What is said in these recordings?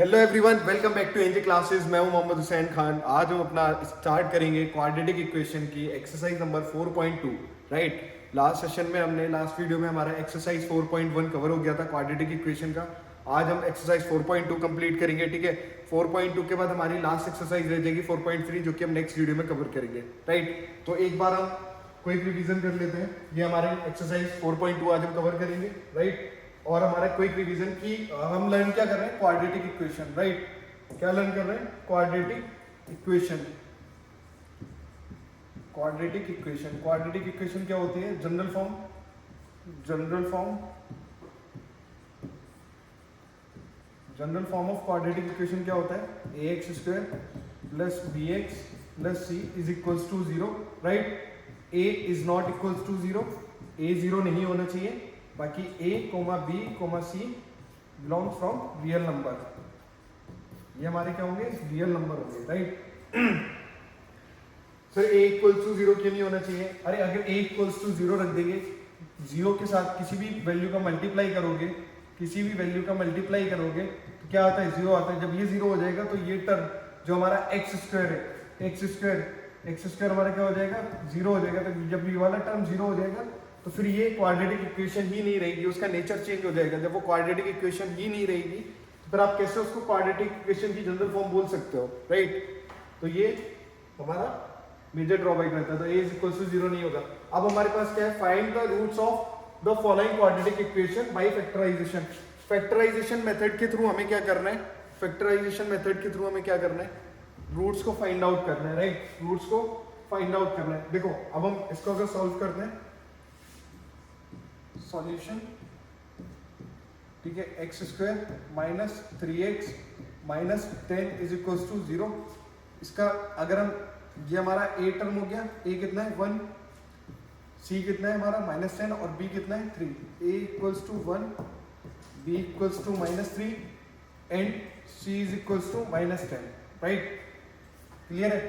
Hello everyone, welcome back to NJ classes. मैं हूं मोहम्मद हुसैन खान। आज हम अपना स्टार्ट करेंगे क्वाड्रेटिक इक्वेशन की exercise number 4.2। Right, last session में हमने लास्ट वीडियो में हमारा एक्सरसाइज 4.1 कवर हो गया था क्वाड्रेटिक इक्वेशन का। आज हम एक्सरसाइज 4.2 कंप्लीट करेंगे। ठीक है, 4.2 के बाद हमारी लास्ट एक्सरसाइज रह जाएगी 4.3, जो कि हम नेक्स्ट वीडियो में कवर करेंगे। राइट, तो एक बार हम क्विक रिवीजन कर लेते हैं। ये हमारे एक्सरसाइज 4.2 आज हम कवर करेंगे। राइट, और हमारा क्विक रिवीजन की हम लर्न क्या कर रहे हैं, क्वाड्रेटिक इक्वेशन। राइट, क्या लर्न कर रहे हैं, quadratic equation. Quadratic equation, quadratic equation क्या होती है, general form. General form, general form of quadratic equation क्या होता है, A X square plus B X plus C is equals to 0। Right, A is not equals to 0, A 0 नहीं होना चाहिए। बाकी a, b, c belongs from real number. ये हमारे क्या होंगे, रियल नंबर होंगे। Right, sir a equals to 0 क्यों नहीं होना चाहिए? अरे अगर a इक्वल्स टू 0 रख देंगे, 0 के साथ किसी भी वैल्यू का मल्टीप्लाई करोगे, किसी भी वैल्यू का मल्टीप्लाई करोगे तो क्या आता है, 0 आता है। जब ये 0 हो जाएगा तो ये टर्म जो हमारा एक्स स्क्वायर है, एक्स स्क्वायर हमारा क्या हो जाएगा, 0 हो जाएगा। तो जब ये वाला टर्म 0 हो जाएगा तो फिर ये क्वाड्रेटिक इक्वेशन ही नहीं रहेगी, उसका नेचर चेंज हो जाएगा। जब वो क्वाड्रेटिक इक्वेशन ही नहीं रहेगी तो फिर आप कैसे उसको क्वाड्रेटिक इक्वेशन की जनरल फॉर्म बोल सकते हो। राइट, तो ये हमारा मेजर ड्रॉबैक रहता है। तो a इज इक्वल टू 0 नहीं होगा। अब हमारे पास क्या है, find the roots of the following quadratic equation by factorisation. Factorisation method के थ्रू हमें क्या करना है, फैक्टराइजेशन मेथड के थ्रू हमें क्या करना है, रूट्स को फाइंड आउट करना है। राइट, रूट्स को फाइंड आउट करना है। देखो अब हम इसको अगर सॉल्व करते हैं, सॉल्यूशन, ठीक है, x square minus 3x minus 10 is equal to 0। इसका अगर हम, ये हमारा a टर्म हो गया, a कितना है 1, c कितना है हमारा माइनस 10 और b कितना है 3। a equals to 1, b equals to minus 3 and c is equals to minus 10। Right, clear है।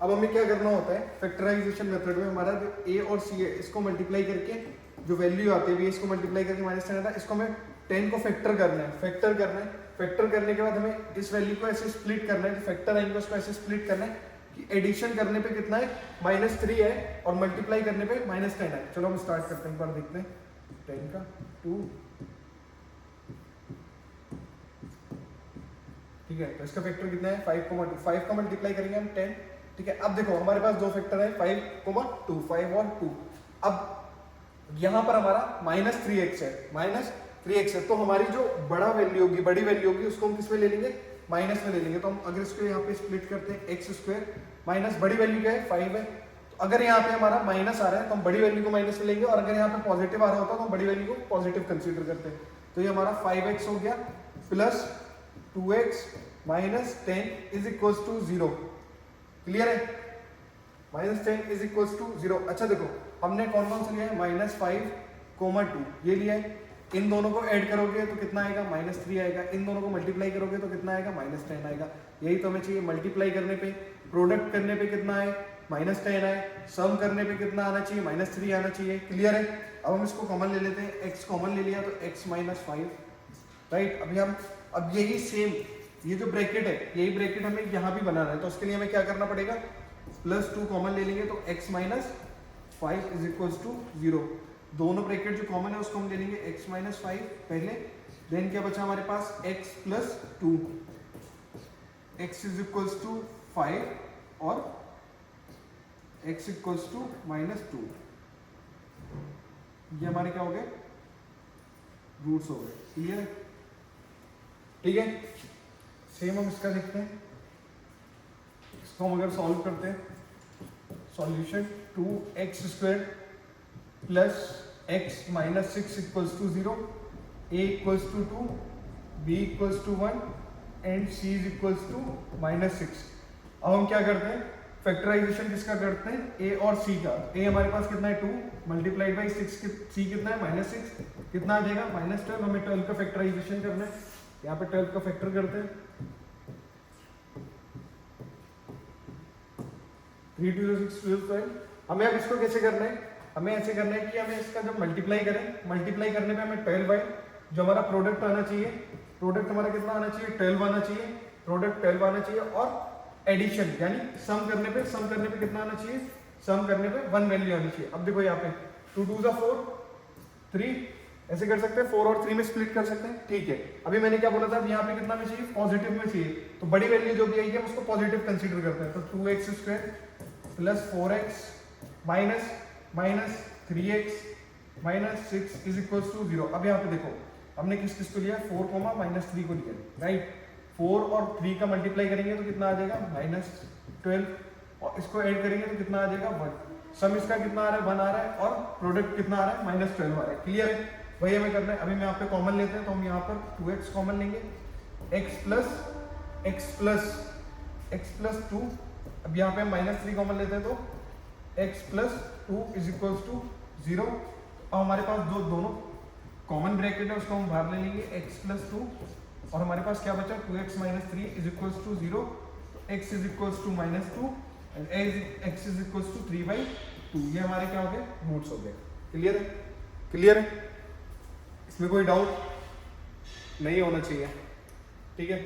अब हमें क्या करना होता है, फैक्टराइजेशन मेथड में हमारा जो a और c है इसको मल्टीप्लाई करके जो वैल्यू आती है, इसको मल्टीप्लाई करके माइनस 10 आता है, इसको हमें 10 को फैक्टर करना है। फैक्टर करना है, फैक्टर करने के बाद हमें इस वैल्यू को ऐसे स्प्लिट करना है, फैक्टर आएंगे उसको ऐसे स्प्लिट करना है कि एडिशन करने पे कितना है, -3 है और मल्टीप्लाई करने पे -10 है। चलो हम स्टार्ट करते हैं, एक बार देखते हैं। 10 का 2, ठीक है, तो इसका फैक्टर कितना है 5,2, 5 का मल्टीप्लाई करेंगे हम 10। ठीक है, अब देखो हमारे पास दो फैक्टर है 5,2, 5 और 2। अब यहां पर हमारा -3x है, -3x है, तो हमारी जो बड़ा वैल्यू होगी, बड़ी वैल्यू होगी, उसको हम किस में ले लेंगे, माइनस में ले लेंगे। तो हम अगर इसको यहाँ पे स्प्लिट करते हैं, एक्स स्क्वायर माइनस बड़ी वैल्यू क्या है 5 है, तो अगर यहाँ पे हमारा माइनस आ रहा है तो हम बड़ी वैल्यू को माइनस में लेंगे, और अगर यहाँ पे पॉजिटिव आ रहा होता तो हम बड़ी वैल्यू को पॉजिटिव कंसीडर करते हैं। तो ये हमारा 5x हो गया plus 2x minus 10 is equal to 0। Clear है, -10 इज इक्वल टू 0। अच्छा देखो हमने कौन कौन सा लिया है, -5,2 ये लिया है। इन दोनों को ऐड करोगे तो कितना आएगा, -3 आएगा। इन दोनों को मल्टीप्लाई करोगे तो कितना आएगा, -10 आएगा। यही तो हमें चाहिए, मल्टीप्लाई करने पे, प्रोडक्ट करने पे कितना आए, -10 आए, सम करने पे कितना आना चाहिए, -3 आना चाहिए। क्लियर है। अब हम इसको कॉमन ले लेते हैं, x कॉमन ले लिया तो x -5। राइट, अभी हम अब यही सेम, ये जो ब्रैकेट है, यही ब्रैकेट हमें यहाँ भी बनाना है, तो उसके लिए हमें क्या करना पड़ेगा, +2 कॉमन ले लेंगे तो x -5 इज इक्वल टू 0। दोनों ब्रैकेट जो कॉमन है उसको हम ले लेंगे x -5 पहले, देन क्या बचा हमारे पास x + 2, x is equal to 5 और x इक्वल टू -2। ये हमारे क्या हो गए, रूट्स हो गए। क्लियर है, ठीक है। सेम हम इसका देखते हैं, इसको हम अगर सॉल्व करते हैं, solution 2x² plus x minus 6 equals to 0, a equals to 2, b equals to 1 and c is equals to -6। अब हम क्या करते हैं, फैक्टराइजेशन किसका करते हैं, a और c का। a हमारे पास कितना है 2 मल्टीप्लाइड बाई 6, c कितना है -6, कितना आ जाएगा -12। हमें 12 का फैक्टराइजेशन करना है, यहाँ पे 12 का फैक्टर करते हैं, 3 2 6 12। हमें अब इसको कैसे करना है, हमें ऐसे करना है कि हमें इसका जब मल्टीप्लाई करें, मल्टीप्लाई करने पे हमें 12 बाई जो हमारा प्रोडक्ट आना चाहिए प्रोडक्ट हमारा कितना आना चाहिए, 12 आना चाहिए, प्रोडक्ट 12 आना चाहिए, और एडिशन यानी सम करने पे कितना आना चाहिए, सम करने पे 1 वैल्यू आनी चाहिए। अब देखो यहाँ पे 2 2 जा 4, 3 ऐसे कर सकते हैं, 4 और 3 में स्प्लिट कर सकते हैं, ठीक है। अभी मैंने क्या बोला था, अब यहाँ पे कितना में चाहिए, पॉजिटिव में चाहिए, तो बड़ी वैल्यू जो भी आएगी हम उसको पॉजिटिव कंसीडर करते हैं। तो 2x square plus 4x minus minus 3x minus 6 is equal to 0। अब यहाँ पे देखो हमने किस किस को लिया, 4 कोमा माइनस 3 को लिया, राइट। 4 और 3 का मल्टीप्लाई करेंगे तो कितना आ जाएगा, -12, और इसको ऐड करेंगे तो कितना आ जाएगा, 1। सम इसका कितना आ रहा है, 1 आ रहा है, और प्रोडक्ट कितना आ रहा है, -12 आ रहा है। क्लियर है, वही हमें करना है। अभी मैं यहाँ पे कॉमन लेते हैं, तो हम यहाँ पर 2x कॉमन लेंगे, x प्लस 2। अब यहाँ पे हम -3 कॉमन लेते हैं, तो x plus 2 is equal to 0। अब हमारे पास दोनों कॉमन ब्रैकेट है, उसको हम बाहर ले लेंगे, x प्लस 2, और हमारे पास क्या बचा, 2x minus 3 is equal to 0। x is equal to -2 and x is equal to 3/2। ये हमारे क्या हो गए, रूट्स हो गए। क्लियर है, क्लियर है, इसमें कोई डाउट नहीं होना चाहिए, ठीक है।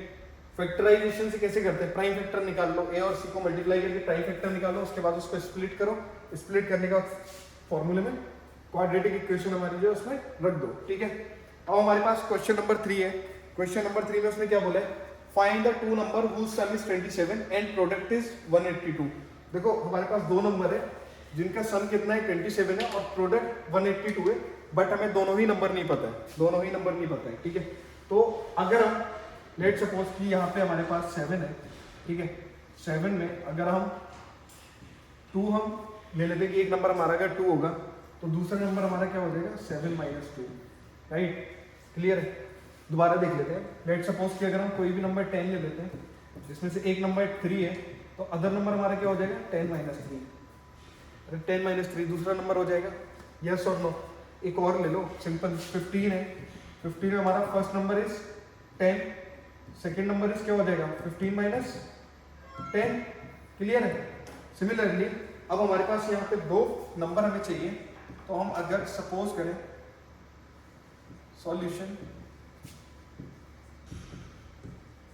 फैक्टराइजेशन से कैसे करते हैं, प्राइम फैक्टर निकाल लो, a और c को मल्टीप्लाई करके प्राइम फैक्टर निकालो, उसके बाद उसको स्प्लिट करो, स्प्लिट करने का फॉर्मूले में क्वाड्रेटिक इक्वेशन हमारी जो उसमें रख दो, ठीक है। अब हमारे पास क्वेश्चन नंबर 3 है। क्वेश्चन नंबर 3 में उसने क्या बोला है, find the two number whose sum is 27 and product is 182। देखो हमारे पास दो नंबर है जिनका सम कितना है, 27 है, और प्रोडक्ट 182 है, बट हमें दोनों ही नंबर नहीं पता है, दोनों ही नंबर नहीं पता है, ठीक है। तो अगर हम लेट सपोज कि यहाँ पे हमारे पास 7 है, ठीक है, 7 में अगर हम 2 हम ले लेते हैं कि एक नंबर हमारा अगर 2 होगा तो दूसरा नंबर हमारा क्या हो जाएगा, 7 माइनस 2, राइट। क्लियर है, दोबारा देख लेते हैं। लेट सपोज कि अगर हम कोई भी नंबर 10 ले लेते हैं जिसमें से एक नंबर 3 है, तो अदर नंबर हमारा क्या हो जाएगा, 10 माइनस 3। अरे 10 माइनस 3 दूसरा नंबर हो जाएगा, यस और नो। एक और ले लो, सिंपल, 15 है, 15 में हमारा first number is 10, second number is क्या हो जाएगा, 15 माइनस 10। क्लियर है। सिमिलरली अब हमारे पास यहाँ पे दो नंबर हमें चाहिए, तो हम अगर सपोज करें solution,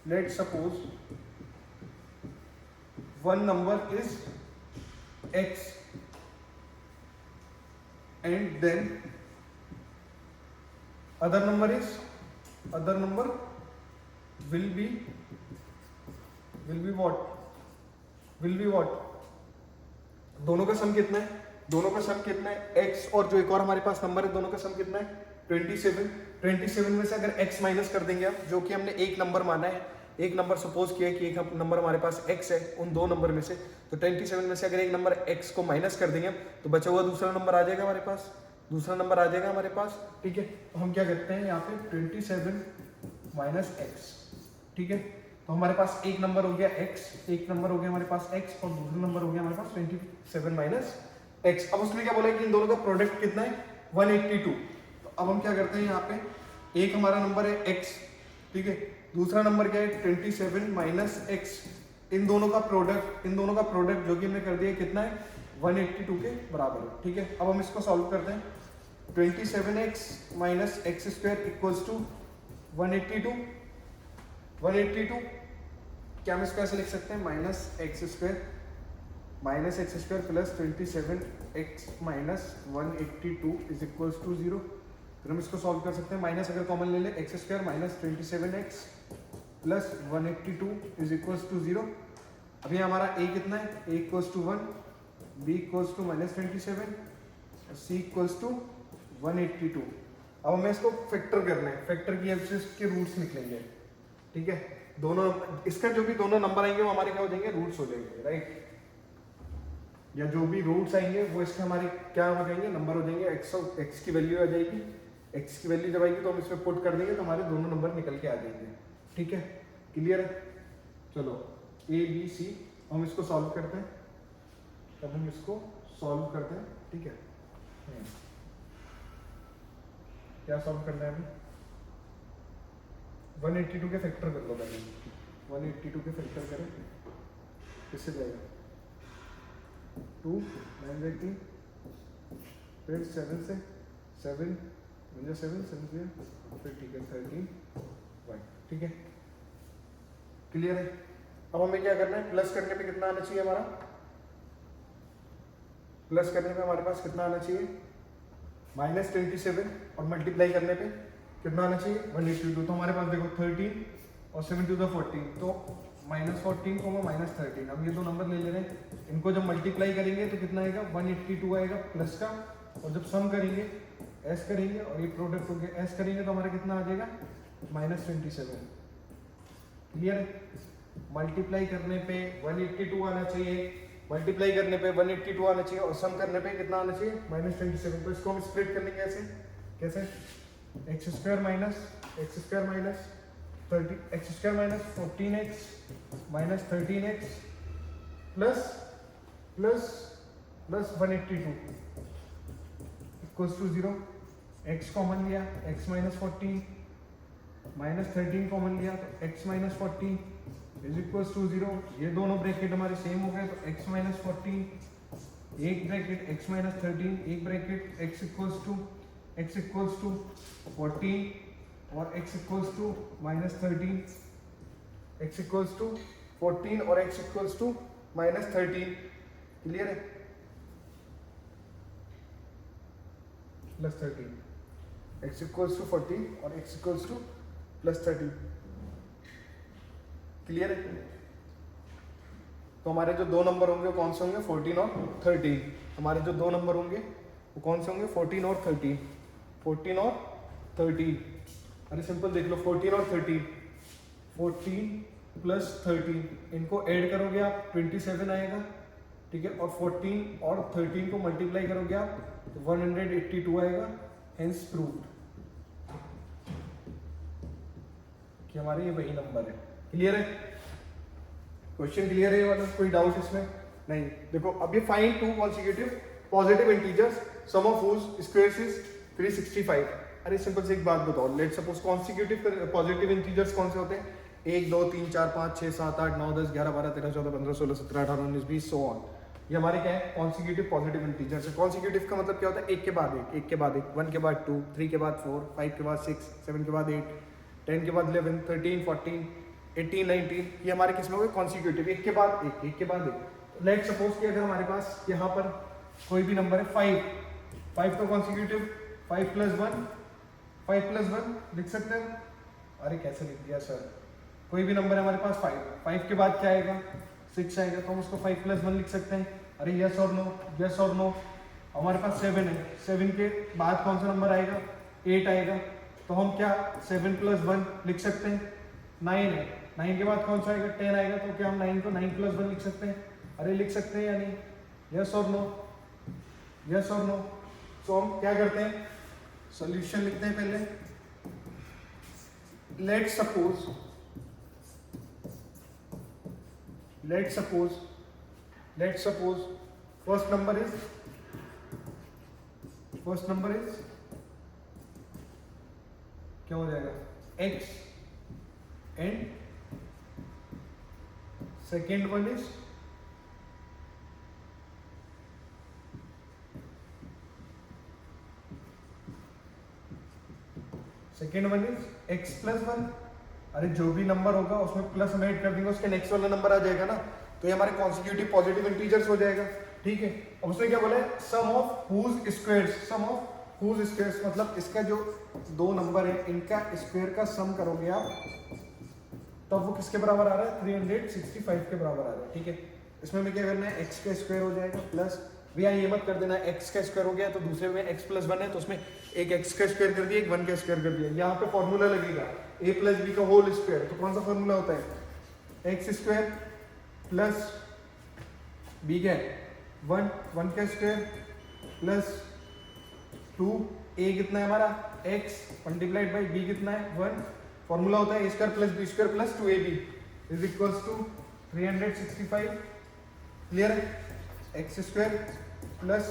let suppose one number is x and then other number will be what, दोनों का सम कितना है, दोनों का सम कितना है, x और जो एक और हमारे पास नंबर है दोनों का सम कितना है, 27। 27 में से अगर x माइनस कर देंगे आप, जो कि हमने एक नंबर माना है, एक नंबर सपोज किया है कि एक नंबर हमारे पास x है उन दो नंबर में से, तो 27 में से अगर एक नंबर x को माइनस कर देंगे तो बचा हुआ दूसरा नंबर आ जाएगा हमारे पास, दूसरा नंबर आ जाएगा हमारे पास, ठीक है। तो हम क्या करते हैं यहाँ पे 27 माइनस x, ठीक है। तो हमारे पास एक नंबर हो गया x, एक नंबर हो गया हमारे पास x, और दूसरा नंबर हो गया हमारे पास 27 माइनस x। अब उसने क्या बोला है कि इन दोनों का प्रोडक्ट कितना है, 182। तो अब हम क्या करते हैं, यहाँ पे एक हमारा नंबर है x, ठीक है, दूसरा नंबर क्या है 27 माइनस x, इन दोनों का प्रोडक्ट जो कि हमने कर दिया कितना है, 182 के बराबर है, ठीक है। अब हम इसको सॉल्व करते हैं, 27x minus x square equals to 182 क्या हम इसको ऐसे लिख सकते हैं, minus x square plus 27x minus 182 is equals to 0। फिर हम इसको सॉल्व कर सकते हैं, माइनस अगर कॉमन ले ले, x square minus 27x plus 182 is equals to 0। अभी हमारा a कितना है, a equals to 1, b equals to minus 27, c equals to 182। अब हमें इसको फैक्टर करना है, फैक्टर की हेल्प से इसके रूट्स निकलेंगे, ठीक है। दोनों इसका जो भी दोनों नंबर आएंगे वो हमारे क्या हो जाएंगे, रूट्स हो जाएंगे, राइट। या जो भी रूट्स आएंगे वो इसके हमारे क्या हो जाएंगे, नंबर हो जाएंगे। एक्स की वैल्यू आ जाएगी, एक्स की वैल्यू जब आएगी तो हम इसमें पुट कर देंगे तो हमारे दोनों नंबर निकल के आ जाएंगे, ठीक है। क्लियर है, चलो ए बी सी हम इसको सॉल्व करते हैं, तब हम इसको सॉल्व करते हैं, ठीक है। क्या सॉल्व करना है अभी, 182 के फैक्टर कर लो पहले, 182 के फैक्टर करें, किससे जाएगा, 2 9 3, फिर 7 से 7 7 7 फिर ठीक है 13 y। ठीक है, क्लियर है। अब हमें क्या करना है, प्लस करने पे कितना आना चाहिए हमारा, प्लस करने पे हमारे पास कितना आना चाहिए -27, और मल्टीप्लाई करने पे कितना आना चाहिए 182। तो हमारे पास देखो 13 और 7 टू द 14, तो -14 को -13। अब ये दो नंबर ले ले रहे हैं, इनको जब मल्टीप्लाई करेंगे तो कितना आएगा 182 आएगा प्लस का, और जब सम करेंगे एस करेंगे और ये प्रोडक्ट हो गया एस करेंगे तो हमारा कितना आ जाएगा -27। क्लियर है। मल्टीप्लाई करने पे 182 आना चाहिए, मल्टीप्लाई करने पे 182 आना चाहिए, और सम करने पे कितना आना चाहिए -27। तो इसको हम स्प्लिट करने कैसे कैसे x square minus 30 x square minus 14x minus 13x plus plus plus 182 equals to 0। x common लिया, x माइनस 14 माइनस 13 कॉमन लिया तो x minus 14 is equals to 0। ये दोनों ब्रैकेट हमारे सेम हो गए, तो x माइनस 14 एक ब्रैकेट x माइनस 13 एक ब्रैकेट x इक्वल्स टू 14 और x equals to -13, x equals to 14 और x इक्वल्स टू -13। क्लियर है, प्लस 13, x इक्वल्स टू 14 और x इक्वल्स टू +13। क्लियर है। तो हमारे जो दो नंबर होंगे वो कौन से होंगे 14 और 13। हमारे जो दो नंबर होंगे वो कौन से होंगे 14 और 13, 14 और 13। अरे सिंपल देख लो 14 और 13, 14 प्लस 13 इनको ऐड करोगे आप 27 आएगा, ठीक है, और 14 और 13 को मल्टीप्लाई करोगे आप तो 182 आएगा। हेंस प्रूव्ड कि हमारे ये वही नंबर है। क्लियर है, क्वेश्चन क्लियर है ये वाला, कोई डाउट इसमें नहीं। देखो अब ये find two consecutive positive integers sum of whose squares is 365। अरे सिंपल से एक बात बताओ, let suppose consecutive positive integers कौन से होते हैं 1 2 3 4 5 6 7 8 9 10 11 12 13 14 15 16 17 18 19 20 सो ऑन। ये हमारे क्या है कॉन्सिक्यूटिव पॉजिटिव इंटीजर्स है। कॉन्सिक्यूटिव का मतलब क्या होता है एक के बाद एक, एक के बाद एक, 1 के बाद 2, 3 के बाद 4, 5 के बाद 6, 7 के बाद 8, 10 के बाद 11, 13, 14, 18, 19, ये हमारे किसमें हो गए कॉन्सिक्यूटिव, एक के बाद एक, एक के बाद एक। लेट सपोज कि अगर हमारे पास यहाँ पर कोई भी नंबर है 5 का कॉन्सिक्यूटिव 5 + 1 लिख सकते हैं। अरे कैसे लिख दिया सर, कोई भी नंबर है हमारे पास 5 के बाद क्या आएगा 6 आएगा, तो हम उसको 5 + 1 लिख सकते हैं। अरे यस और नो, यस और नो। हमारे पास 7 है, 7 के बाद कौन सा नंबर आएगा 8 आएगा, तो हम क्या 7 + 1 लिख सकते हैं। 9 है, 9 के बाद कौन सा आएगा 10 आएगा, तो क्या हम 9 को 9 + 1 लिख सकते हैं। अरे लिख सकते हैं या नहीं, यस और नो, यस और नो। तो हम क्या करते हैं सॉल्यूशन लिखते हैं पहले। Let suppose first number is क्या हो जाएगा x and second one is x + 1। अरे जो भी नंबर होगा उसमें प्लस हम ऐड कर देंगे, उसके नेक्स्ट वाला नंबर आ जाएगा ना, तो ये हमारे कॉन्सिक्यूटिव पॉजिटिव इंटीजर्स हो जाएगा। ठीक है, अब उसने क्या बोला है सम ऑफ हुज स्क्वायर्स, मतलब इसका जो दो नंबर है इनका स्क्वायर का सम करोगे आप तब वो किसके बराबर आ रहा है 365 के बराबर आ रहा है। ठीक है, इसमें हमें क्या करना है x का स्क्वायर हो जाएगा प्लस भैया ये मत कर देना x का स्क्वायर हो गया तो दूसरे में x + 1 है तो उसमें एक x का स्क्वायर कर दिया एक 1 का स्क्वायर कर दिया। यहाँ पे फॉर्मूला लगेगा a + b का होल स्क्वायर, तो कौन सा फॉर्मूला होता है x² प्लस b क्या है 1 का स्क्वायर प्लस 2, a कितना है हमारा x मल्टीप्लाइड बाई b कितना है 1, फॉर्मूला होता है a² + b² + 2ab is equals to 365। Clear है, x² plus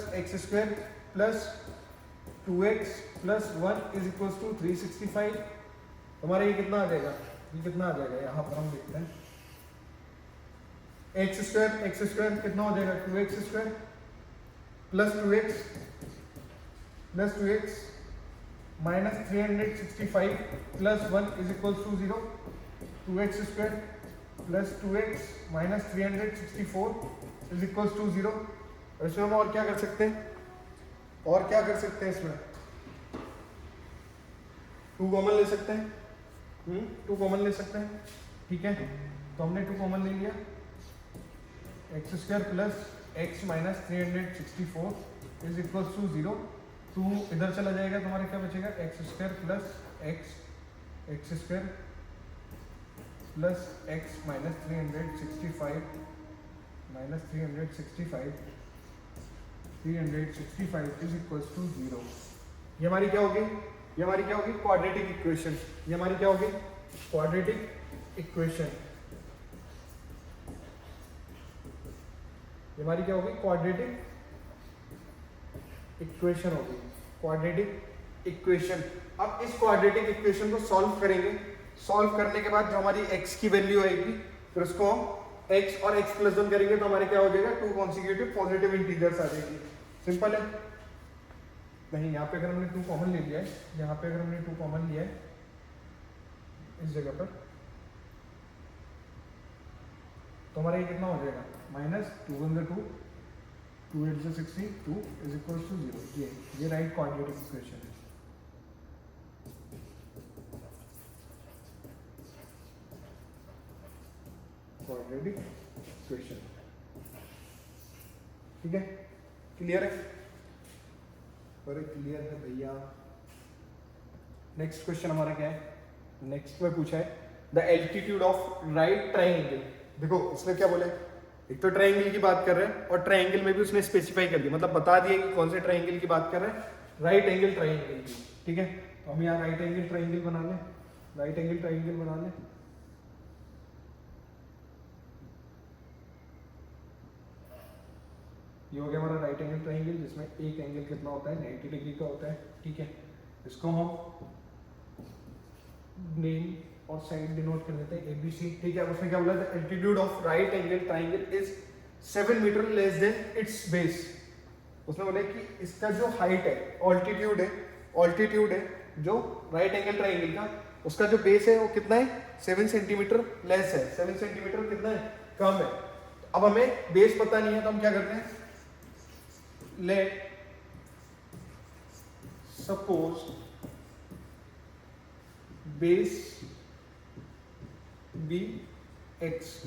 2x plus 1 is equals to 365। हमारा ये कितना आ जाएगा, यहाँ पर हम लिखते हैं x² कितना हो जाएगा 2x² plus 2x minus 365 plus 1 is equals to 0। 2x square plus 2x minus 364 is equal to 0। इसमें हम और क्या कर सकते हैं, और क्या कर सकते हैं, इसमें 2 कॉमन ले सकते हैं, 2 कॉमन ले सकते हैं, ठीक है। तो हमने 2 कॉमन ले लिया, x square plus x minus 364 is equal to 0। 2 इधर चला जाएगा, तुम्हारे क्या बचेगा, x square plus x square plus x minus 365 is equal to 0। ये हमारी क्या होगी, ये हमारी क्या होगी, क्वाड्रेटिक इक्वेशन। ये हमारी क्या होगी, क्वाड्रेटिक इक्वेशन। ये हमारी क्या होगी, क्वाड्रेटिक इक्वेशन होगी, क्वाड्रेटिक इक्वेशन। अब इस क्वाड्रेटिक इक्वेशन को सॉल्व करेंगे। सॉल्व करने के बाद जो हमारी x की वैल्यू आएगी, फिर उसको हम x और x प्लस 1 करेंगे तो हमारे क्या हो जाएगा, 2 कॉन्सिक्यूटिव पॉजिटिव इंटीजर्स आ जाएगी। सिंपल है। नहीं, यहाँ पे अगर हमने 2 कॉमन ले लिया है, यहाँ पे अगर हमने 2 कॉमन लिया है इस जगह पर, तो हमारा ये कितना हो जाएगा, माइनस 2 × 2 2 8 से 62 इज इक्वल टू 0। ये राइट क्वाड्रेटिक इक्वेशन है। क्वाड्रेटिक इक्वेशन, ठीक है, क्लियर है, बड़े क्लियर है भैया। नेक्स्ट क्वेश्चन हमारा क्या है, नेक्स्ट में पूछा है the altitude of right triangle. देखो उसने क्या बोला है, एक तो ट्राइंगल की बात कर रहे हैं और ट्राइंगल में भी उसने स्पेसिफाई कर दिया, मतलब बता दिया कि कौन से ट्राइंगल की बात कर रहे हैं, राइट एंगल ट्राइंगल की, ठीक है। तो हम यहाँ राइट एंगल ट्राइंगल बना लें, राइट एंगल ट्राइंगल बना लें। ये हो गया हमारा राइट एंगल ट्राइंगल, जिसमें एक एंगल कितना होता है, 90 डिग्री का होता है, ठीक है। इसको हम नेम और साइड डिनोट कर देते हैं ABC, ठीक है। उसने क्या बोला, the altitude of right angle triangle is 7 metre less than its base. उसने बोला कि इसका जो हाइट है, ऑल्टीट्यूड है जो राइट एंगल ट्राइंगल का, उसका जो बेस है वो कितना है, 7 सेंटीमीटर लेस है, 7 सेंटीमीटर कितना है, कम है। अब हमें बेस पता नहीं है तो हम क्या करते हैं, let suppose base be x.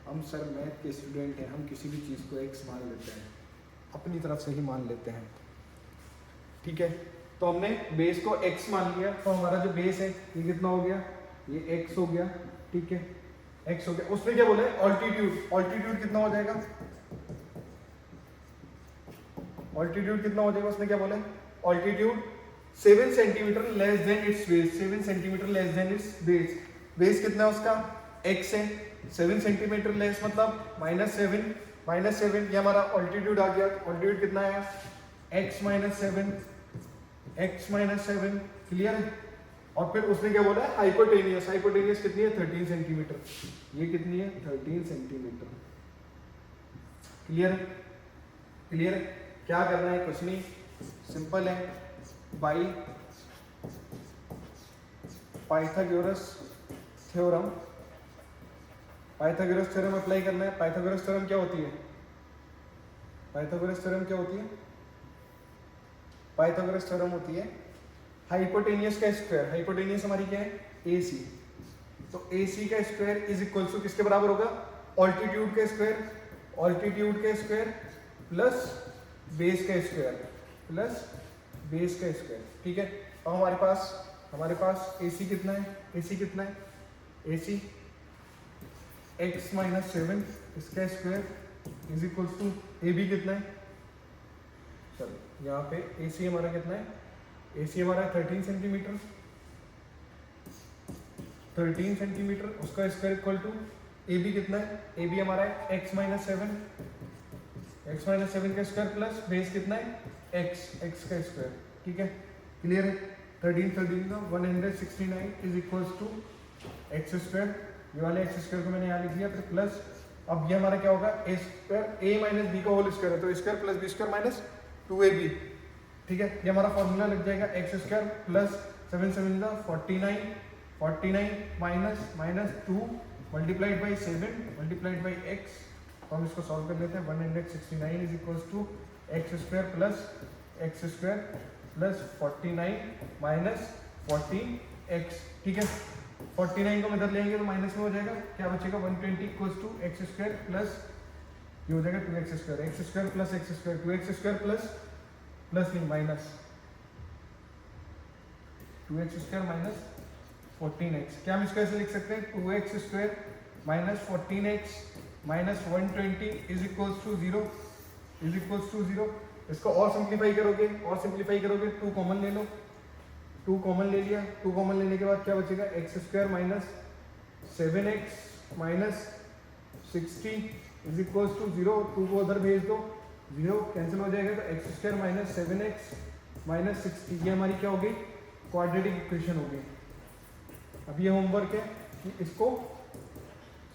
हम सर मैथ के स्टूडेंट हैं, हम किसी भी चीज को एक्स मान लेते हैं, अपनी तरफ से ही मान लेते हैं, ठीक है। तो हमने बेस को x मान लिया, तो हमारा जो बेस है ये कितना हो गया, ये x हो गया, ठीक है, x हो गया। उसने क्या बोला है, ऑल्टीट्यूड, ऑल्टीट्यूड कितना हो जाएगा, ऑल्टीट्यूड कितना हो जाएगा, उसने क्या बोला है, altitude 7 centimetre less than its base, 7 centimetre less than its base. Base कितना है उसका, x है, 7 सेंटीमीटर लेस मतलब -7 ये हमारा ऑल्टीट्यूड आ गया। ऑल्टीट्यूड कितना है, x माइनस 7, क्लियर है। और फिर उसने क्या बोला है, हाइपोटेनियस, हाइपोटेनियस कितनी है, 13 सेंटीमीटर। ये कितनी है, 13 सेंटीमीटर, क्लियर है, क्लियर है। क्या करना है, कुछ नहीं, सिंपल है, by Pythagoras theorem, Pythagoras theorem apply करना है। पाइथागोरस थ्योरम क्या होती है, पाइथागोरस थ्योरम क्या होती है, पाइथागोरस थ्योरम होती है हाइपोटेनियस का स्क्वायर। हाइपोटेनियस हमारी क्या है, AC। तो AC का स्क्वायर इज इक्वल टू किसके बराबर होगा, ऑल्टीट्यूड का स्क्वायर, ऑल्टीट्यूड का स्क्वायर प्लस बेस का स्क्वायर, प्लस बेस का स्क्वायर, ठीक है। अब हमारे पास AC कितना है, AC कितना है, AC x माइनस 7 इसका square is equal to AB कितना है, चलो यहाँ पे AC हमारा कितना है, AC हमारा 13 सेंटीमीटर, 13 सेंटीमीटर, उसका स्क्वायर इक्वल टू AB कितना है, AB हमारा है x माइनस 7 का स्क्वायर प्लस बेस कितना है x का स्क्वायर, ठीक है, क्लियर है। 13 का 169 is equal to x square, ये वाले एक्स स्क्वायर को मैंने यहाँ लिख दिया, फिर प्लस, अब ये हमारा क्या होगा, a square, a minus b का होल स्क्वायर है, तो square plus b square minus 2ab, ठीक है। ये हमारा फॉर्मूला लग जाएगा, x square plus 7 7 49 49 minus 2 multiplied by 7 multiplied by x, तो हम इसको सॉल्व कर लेते हैं। 169 is equal to x square plus 49 minus 40x, ठीक है। 49 को इधर लेंगे तो माइनस में हो जाएगा, क्या बचेगा 120 equal to x square plus ये हो जाएगा 2x square plus x square 2x square plus नहीं minus 2x square minus 14x, क्या हम इसको ऐसे लिख सकते हैं 2x square minus 14x minus 120 is equals to 0। इसको और सिंप्लीफाई करोगे 2 कॉमन ले लो, 2 कॉमन ले लिया, 2 कॉमन लेने के बाद क्या बचेगा x square minus 7x minus 60 is equals to 0, 2 को उधर भेज दो, 0 कैंसिल हो जाएगा, तो x square minus 7x minus 60 ये हमारी क्या हो गई क्वाड्रेटिक इक्वेशन हो गई। अब ये होमवर्क है कि इसको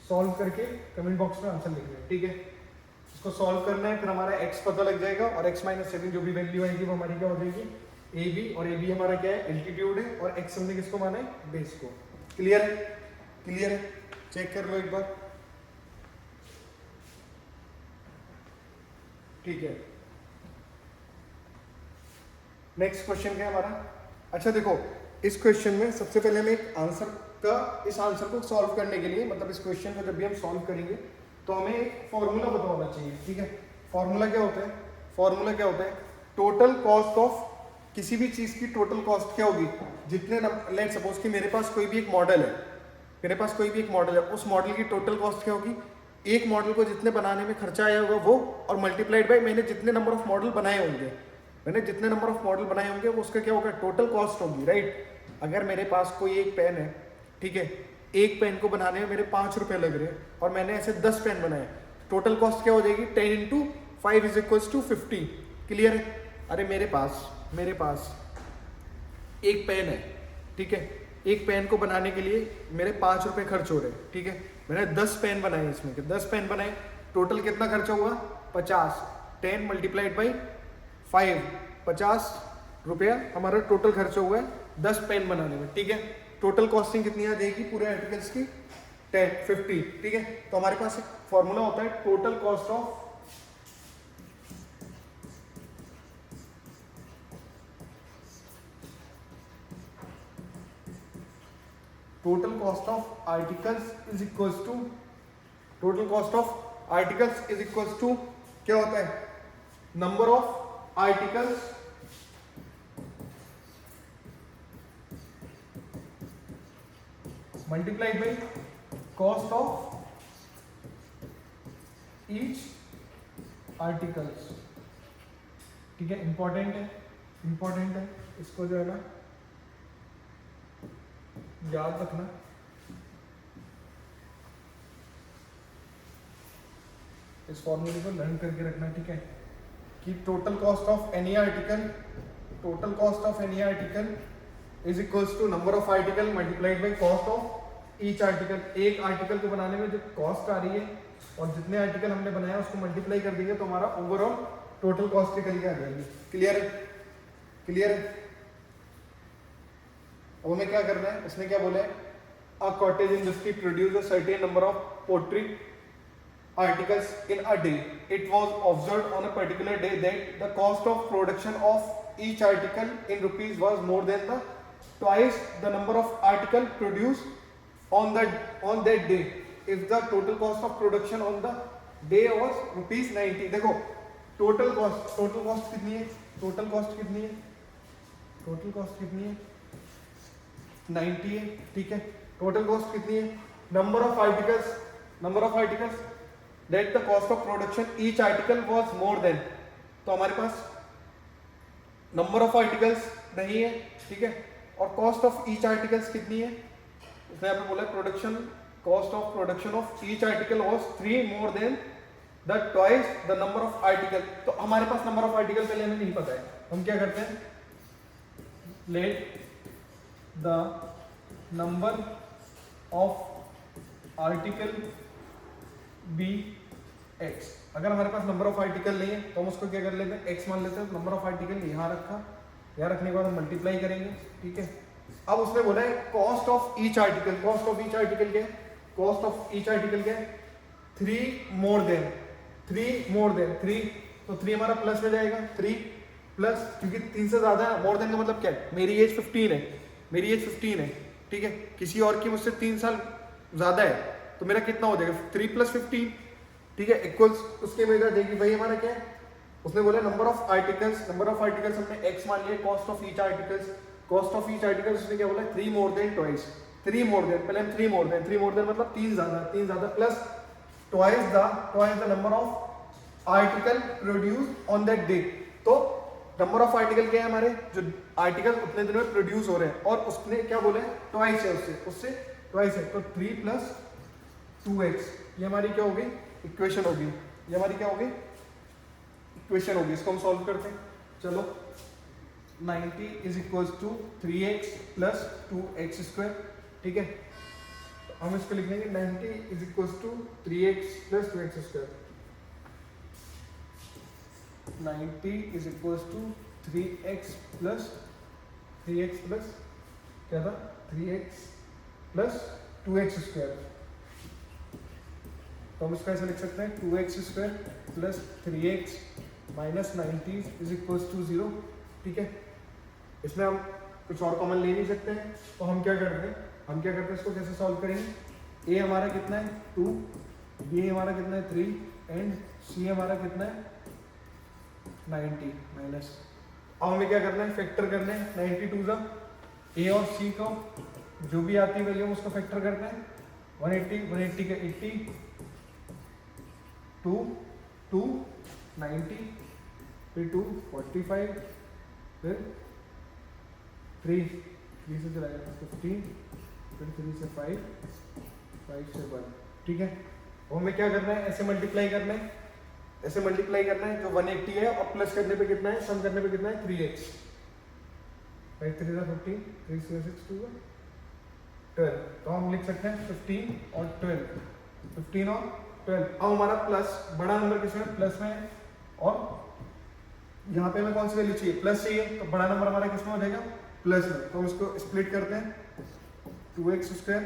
सॉल्व करके कमेंट बॉक्स में आंसर लिख दें, ठीक है। इसको सॉल्व करना है, फिर हमारा x पता लग जाएगा और x माइनस 7 जो भी वैल्यू आएगी वो हमारी क्या हो जाएगी AB, और AB हमारा क्या है एल्टीट्यूड है, और x हमने किसको माना है बेस को। क्लियर है, चेक कर लो एक बार, ठीक है। नेक्स्ट क्वेश्चन क्या है हमारा। अच्छा देखो, इस क्वेश्चन में सबसे पहले हमें एक आंसर का, इस आंसर को सॉल्व करने के लिए, मतलब इस क्वेश्चन को जब भी हम सॉल्व करेंगे तो हमें एक फॉर्मूला पता होना चाहिए, ठीक है। फॉर्मूला क्या होता है टोटल कॉस्ट ऑफ किसी भी चीज की टोटल कॉस्ट क्या होगी, जितने लेट सपोज कि मेरे पास कोई भी एक मॉडल है, उस मॉडल की टोटल कॉस्ट क्या होगी, एक मॉडल को जितने बनाने में खर्चा आया होगा वो, और मल्टीप्लाइड बाय मैंने जितने नंबर ऑफ मॉडल बनाए होंगे वो उसका क्या होगा टोटल कॉस्ट होगी, राइट। अगर मेरे पास कोई एक पेन है, ठीक है, एक पेन को बनाने में मेरे 5 रुपए लग रहे हैं और मैंने ऐसे 10 पेन बनाए, टोटल कॉस्ट क्या हो जाएगी 10 into 5 is equals to 50। Clear है। अरे मेरे पास एक पेन है, ठीक है, एक पेन को बनाने के लिए मेरे 5 रुपए खर्च हो रहे हैं, ठीक है। मैंने 10 पेन बनाए, इसमें 10 पेन बनाए, टोटल कितना खर्चा हुआ 50, 10 मल्टीप्लाइड बाई 5, 50 रुपया हमारा टोटल खर्चा हुआ है 10 पेन बनाने में, ठीक है। टोटल कॉस्टिंग कितनी आ जाएगी पूरे आर्टिकल्स की 50, ठीक है। तो हमारे पास एक फॉर्मूला होता है total cost of articles is equals to क्या होता है number of articles multiplied by cost of each articles, ठीक है। इंपॉर्टेंट है, इसको जो है ना याद रखना। इस फॉर्मूले को लर्न करके रखना, ठीक है, कि total cost of any article is equals to number of article multiplied by cost of each article. एक आर्टिकल को बनाने में जो कॉस्ट आ रही है और जितने आर्टिकल हमने बनाया उसको मल्टीप्लाई कर देंगे तो हमारा ओवरऑल टोटल कॉस्ट निकल के आ जाएगी। क्लियर है। अब हमें क्या करना है, इसने क्या बोला है, a cottage industry produce a certain number of pottery articles in a day. It was observed on a particular day that the cost of production of each article in rupees was more than the twice the number of article produced on that day. If the total cost of production on the day was rupees 90. देखो total cost कितनी है, total cost कितनी है 90 है, ठीक है। total cost कितनी है, number of articles that the cost of production each article was more than, तो हमारे पास number of articles नहीं है, ठीक है, और cost of each articles कितनी है, इसने यहाँ पे बोला cost of production of each article was 3 more than the twice the number of article। तो हमारे पास number of article पहले हमें नहीं पता है, हम क्या करते हैं, let the number of article be x. अगर हमारे पास नंबर ऑफ आर्टिकल नहीं है तो हम उसको क्या कर लेते हैं, एक्स मान लेते हैं। नंबर ऑफ आर्टिकल यहाँ रखा, यहाँ रखने के बाद हम मल्टीप्लाई करेंगे, ठीक है। अब उसने बोला है cost of each article, cost of each article क्या है, कॉस्ट ऑफ ईच आर्टिकल क्या है, 3 मोर देन 3, तो 3 हमारा प्लस में जाएगा, 3 प्लस, क्योंकि 3 से ज्यादा है, मोर देन का मतलब क्या है, मेरी एज 15 है, मेरी एज 15 है, ठीक है, किसी और की मुझसे 3 साल ज्यादा है, तो मेरा कितना हो जाएगा 3 + 15, ठीक है, इक्वल्स उसके में जाएगी, वही हमारा क्या है, उसने बोला नंबर ऑफ आर्टिकल्स हमने x मान लिया, कॉस्ट ऑफ ईच आर्टिकल्स उसने क्या बोला 3 more than twice, 3 more than, पहले हम 3 मोर देन मतलब 3 ज्यादा plus twice the number of article produce on that day. तो नंबर ऑफ आर्टिकल क्या है हमारे, जो आर्टिकल उतने दिन में प्रोड्यूस हो रहे हैं, और उसने क्या बोला है ट्वाइस है, उससे ट्वाइस है, तो 3 + 2x, ये हमारी क्या होगी इक्वेशन होगी, ये हमारी क्या होगी इक्वेशन होगी। इसको हम सॉल्व करते हैं, चलो 90 = 3x + 2x², ठीक है, तो हम इसको लिख लेंगे 90 = 3x + 2x², 90 = 3x प्लस क्या था 3x + 2x², तो हम इसको ऐसे लिख सकते हैं 2x² + 3x - 90 = 0, ठीक है, इसमें हम कुछ और कॉमन ले नहीं सकते हैं, तो हम क्या करते हैं इसको कैसे सॉल्व करेंगे, a हमारा कितना है 2, b हमारा कितना है 3 एंड c हमारा कितना है 90 माइनस, अब हमें क्या करना है फैक्टर करना है, 92 का a और c को जो भी आती है वैल्यू उसको फैक्टर करना है, 180 का 80, 2 90, फिर 2 45, फिर 3 से चलाएगा 15, फिर 3 से 5 से 1, ठीक है, और हमें क्या करना है ऐसे मल्टीप्लाई करना है, जो 180 है और प्लस करने पे कितना है, सम करने पे कितना है 3x, 5 3 = 15, 3 6 2 12, तो हम लिख सकते हैं 15 और 12, 15 और 12, अब हमारा प्लस बड़ा नंबर किसमें प्लस में है, और यहाँ पे हमें कौन सी वैल्यू चाहिए प्लस चाहिए, तो बड़ा नंबर हमारा किसमें हो जाएगा प्लस में, तो हम इसको स्प्लिट करते हैं 2x²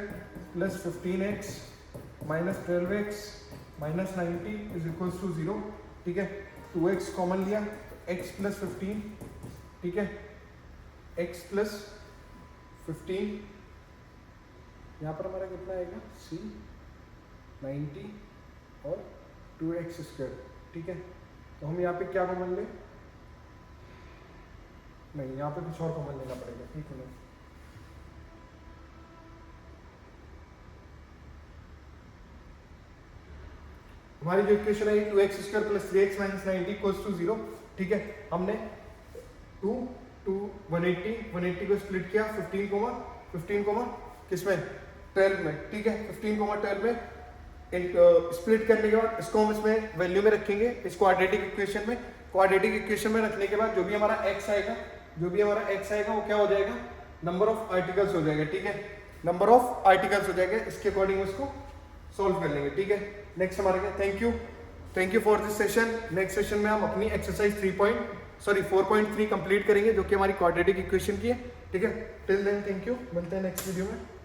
+ 15x - 12x - 90 = 0, ठीक है, 2x कॉमन लिया, x + 15, ठीक है, x + 15, यहाँ पर हमारा कितना आएगा c 90 और 2x², ठीक है, तो हम यहाँ पे क्या कॉमन ले, नहीं यहाँ पे कुछ और कॉमन लेना पड़ेगा, ठीक है, हमारी जो इक्वेशन है 2x² + 3x - 90 = 0, ठीक है, हमने 180 को स्प्लिट किया 15 किसमें 12 में, ठीक है, 15 में स्प्लिट करने के बाद इसको हम इसमें वैल्यू में रखेंगे, इस क्वाड्रेटिक इक्वेशन में रखने के बाद जो भी हमारा x आएगा वो क्या हो जाएगा नंबर ऑफ आर्टिकल्स हो जाएगा, ठीक है, नंबर ऑफ आर्टिकल्स हो जाएगा, इसके अकॉर्डिंग उसको सॉल्व कर लेंगे, ठीक है। नेक्स्ट हमारे क्या, thank you for this session. Next session में हम अपनी एक्सरसाइज 4.3 कंप्लीट करेंगे जो कि हमारी क्वाड्रेटिक इक्वेशन की है, ठीक है। टिल देन थैंक यू, मिलते हैं नेक्स्ट वीडियो में।